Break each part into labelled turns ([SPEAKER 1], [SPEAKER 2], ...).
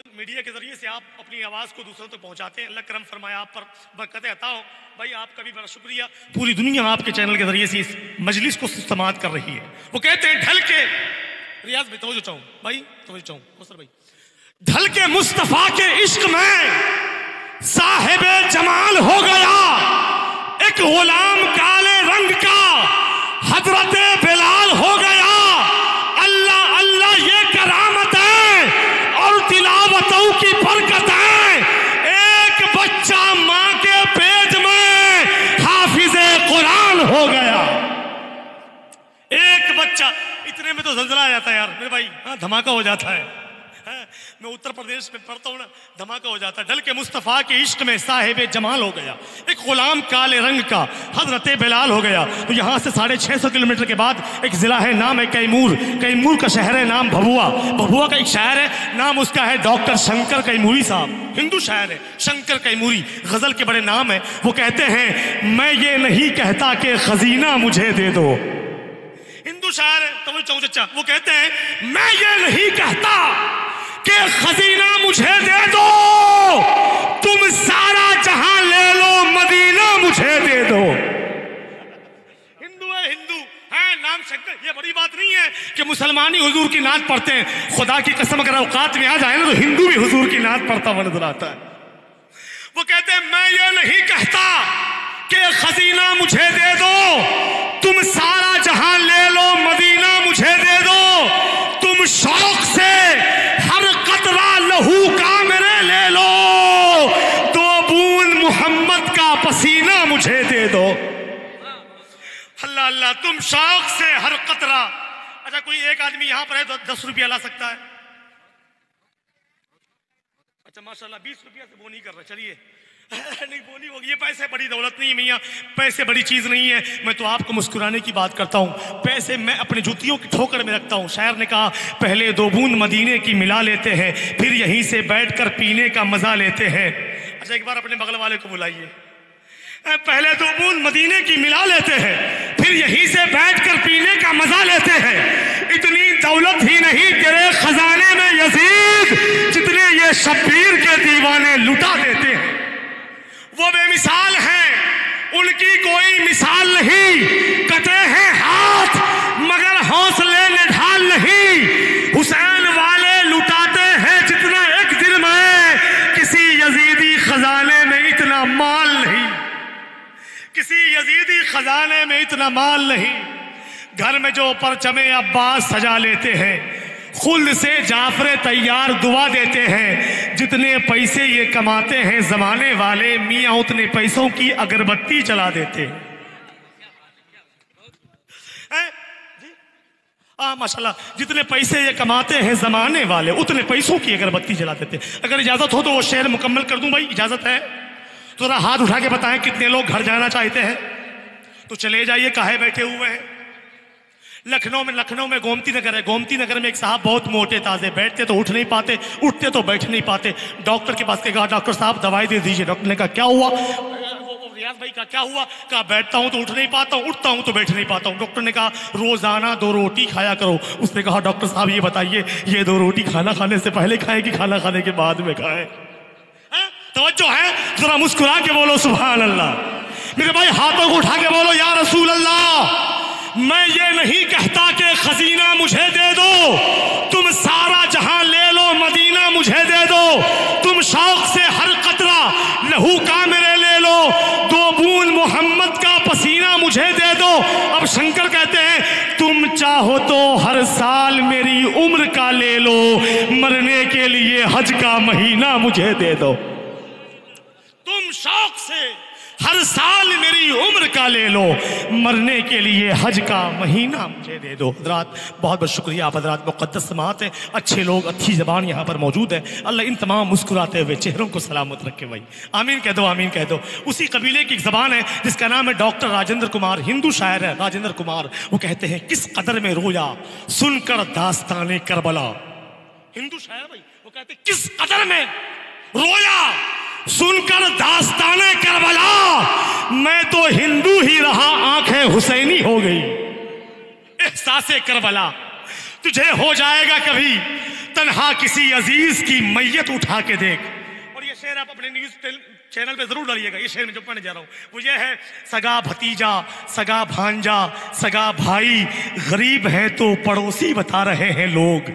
[SPEAKER 1] Media के जरिए से आप अपनी आवाज को दूसरों तक पहुंचाते हैं। अल्लाह करम फरमाया, आप पर बरकतें अता हो। भाई आपका भी बड़ा शुक्रिया। पूरी दुनिया आपके चैनल के जरिए से इस मजलिस को समाअत कर रही है। वो कहते हैं ढल के रियाज में तवज्जो चाहूं भाई, तवज्जो चाहूं कौसर भाई, ढल के मुस्तफा के इश्क में साहिबे जमाल हो गया, एक गुलाम काले रंग का हजरत बिलाल हो गया। अल्लाह अल्लाह ये करामत है और तिलावतों की बरकत है। एक बच्चा मां के पेट में हाफिजे कुरान हो गया। एक बच्चा, इतने में तो जलजला आ जाता है यार मेरे भाई, हाँ धमाका हो जाता है। मैं उत्तर प्रदेश में पढ़ता हूँ ना, धमाका हो जाता है। ढल के मुस्तफा के इश्क में साहिबे जमाल हो गया, एक गुलाम काले रंग का हजरत बिलाल हो गया। तो यहाँ से 650 किलोमीटर के बाद एक जिला है, नाम है कैमूर। कैमूर का शहर है, नाम भभुआ। भभुआ का एक शायर है, नाम उसका है डॉक्टर शंकर कैमूरी साहब। हिंदू शायर है शंकर कैमूरी, गजल के बड़े नाम है। वो कहते हैं मैं ये नहीं कहता कि खजीना मुझे दे दो। हिंदू शायर है, तो चचा वो कहते हैं मैं ये नहीं कहता कि खजीना मुझे दे दो, तुम सारा जहां ले लो, मदीना मुझे दे दो। हिंदू है, हिंदू है, नाम शंकर। ये बड़ी बात नहीं है कि मुसलमान ही हुजूर की नात पढ़ते हैं। खुदा की कसम अगर औकात में आ जाए ना तो हिंदू भी हुजूर की नात पढ़ता हुआ नजर आता है। वो कहते हैं मैं ये नहीं कहता कि खजीना मुझे दे दो, तुम सारा जहां ले लो, मदीना मुझे दे दो। तुम शौक से हर कतरा लहू का मेरे ले लो, 2 बूंद मोहम्मद का पसीना मुझे दे दो। अल्लाह अल्लाह, तुम शौक से हर कतरा। अच्छा कोई एक आदमी यहां पर है तो 10 रुपया ला सकता है। अच्छा माशाल्लाह 20 रुपया से वो नहीं कर रहा, चलिए नहीं बोली होगी। ये पैसे बड़ी दौलत नहीं है मियाँ, पैसे बड़ी चीज नहीं है। मैं तो आपको मुस्कुराने की बात करता हूँ, पैसे मैं अपने जूतियों की ठोकर में रखता हूँ। शायर ने कहा पहले 2 बूंद मदीने की मिला लेते हैं, फिर यहीं से बैठकर पीने का मजा लेते हैं। अच्छा एक बार अपने बगल वाले को बुलाइए। पहले 2 बूंद मदीने की मिला लेते हैं, फिर यहीं से बैठकर पीने का मजा लेते हैं। इतनी दौलत ही नहीं तेरे खजाने में यजीद, जितने ये शब्बीर के दीवाने लुटा देते हैं। वो बेमिसाल हैं, उनकी कोई मिसाल नहीं। कटे हैं हाथ मगर हौसले निढाल नहीं। हुसैन वाले लुटाते हैं जितना एक दिन में, किसी यजीदी खजाने में इतना माल नहीं, किसी यजीदी खजाने में इतना माल नहीं। घर में जो परचमे अब्बास सजा लेते हैं, खुद से जाफरे तैयार दुआ देते हैं। जितने पैसे ये कमाते हैं जमाने वाले, मियाँ उतने पैसों की अगरबत्ती जला देते हैं। माशाल्लाह, जितने पैसे ये कमाते हैं जमाने वाले, उतने पैसों की अगरबत्ती जला देते हैं। अगर इजाजत हो तो वो शेर मुकम्मल कर दूं भाई, इजाजत है तो जरा हाथ उठा के बताएं कितने लोग घर जाना चाहते हैं। तो चले जाइए, काहे बैठे हुए हैं। लखनऊ में गोमती नगर है। गोमती नगर में एक साहब बहुत मोटे ताजे, बैठते तो उठ नहीं पाते, उठते तो बैठ नहीं पाते। डॉक्टर के पास कहा डॉक्टर साहब दवाई दे दीजिए। डॉक्टर ने कहा क्या हुआ? रियाज भाई का क्या हुआ? कहा बैठता हूं तो उठ नहीं पाता हूं, उठता हूं तो बैठ नहीं पाता हूं। डॉक्टर ने कहा रोजाना 2 रोटी खाया करो। उसने कहा डॉक्टर साहब ये बताइए, ये 2 रोटी खाना खाने से पहले खाए कि खाना खाने के बाद में खाए? तवज्जो है, जरा मुस्कुरा के बोलो सुभान अल्लाह। मेरे भाई हाथों को उठा के बोलो या रसूल अल्लाह। मैं ये नहीं कहता कि खजीना मुझे दे दो, तुम सारा जहां ले लो, मदीना मुझे दे दो। तुम शौक से हर कतरा लहू का मेरे ले लो, 2 बूंद मोहम्मद का पसीना मुझे दे दो। अब शंकर कहते हैं तुम चाहो तो हर साल मेरी उम्र का ले लो, मरने के लिए हज का महीना मुझे दे दो। तुम शौक से हर साल मेरी उम्र का ले लो, मरने के लिए हज का महीना मुझे दे दो। हजरात बहुत बहुत शुक्रिया, आप हजरात मुक़द्दस समात हैं, अच्छे लोग, अच्छी ज़बान यहाँ पर मौजूद है। अल्लाह इन तमाम मुस्कुराते हुए चेहरों को सलामत रखे भाई। आमीन कह दो, आमीन कह दो। उसी कबीले की एक ज़बान है जिसका नाम है डॉक्टर राजेंद्र कुमार, हिंदू शायर है राजेंद्र कुमार। वो कहते हैं किस कदर में रोया सुनकर दास्ताने करबला। हिंदू शायर भाई, वो कहते हैं किस कदर में रोया सुनकर दास्ताने करबला, मैं तो हिंदू ही रहा, आंखें हुसैनी हो गई। एहसासे करबला तुझे हो जाएगा कभी तन्हा किसी अजीज की मैयत उठा के देख। और ये शेर आप अपने न्यूज चैनल पे जरूर डालिएगा। ये शेर में जो पढ़ने जा रहा हूं वो ये है, सगा भतीजा, सगा भांजा, सगा भाई, गरीब है तो पड़ोसी बता रहे हैं लोग।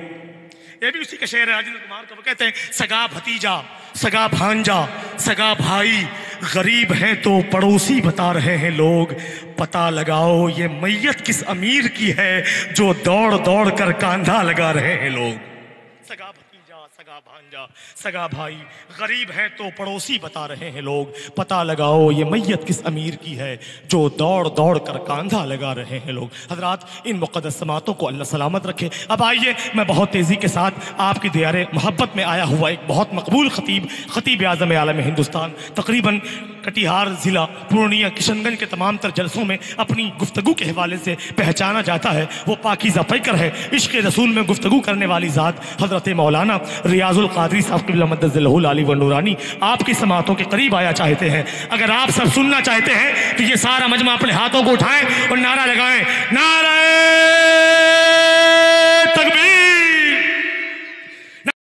[SPEAKER 1] ये भी उसी का शेर है राजेंद्र कुमार का। वो कहते हैं, सगा भतीजा, सगा भांजा, सगा भाई, गरीब है तो पड़ोसी बता रहे हैं लोग। पता लगाओ ये मैयत किस अमीर की है, जो दौड़ दौड़ कर कांधा लगा रहे हैं लोग। सगा भतीजा, सगा भांजा, सगा भाई, गरीब है तो पड़ोसी बता रहे हैं लोग। पता लगाओ ये मैयत किस अमीर की है, जो दौड़ दौड़ कर कांधा लगा रहे हैं लोग। हजरात, इन मुक़द्दस समातों को अल्लाह सलामत रखे। अब आइए मैं बहुत तेज़ी के साथ आपकी दियारे मोहब्बत में आया हुआ एक बहुत मकबूल खतीब आज़म आलम हिंदुस्तान, तकरीबन कटिहार ज़िला पूर्णिया किशनगंज के तमाम तर जलसों में अपनी गुफ्तगू के हवाले से पहचाना जाता है। वो पाकीज़ा फ़िक्र है, इश्क़ रसूल में गुफ्तगू करने वाली ज़ात हज़रत मौलाना रियाज़ुल क़ादरी साहब क़िबला मद्दज़िल्लहुल आली व नूरानी आपकी समातों के करीब आया चाहते हैं। अगर आप सब सुनना चाहते हैं तो ये सारा मजमा अपने हाथों को उठाएं और नारा लगाएं, नारा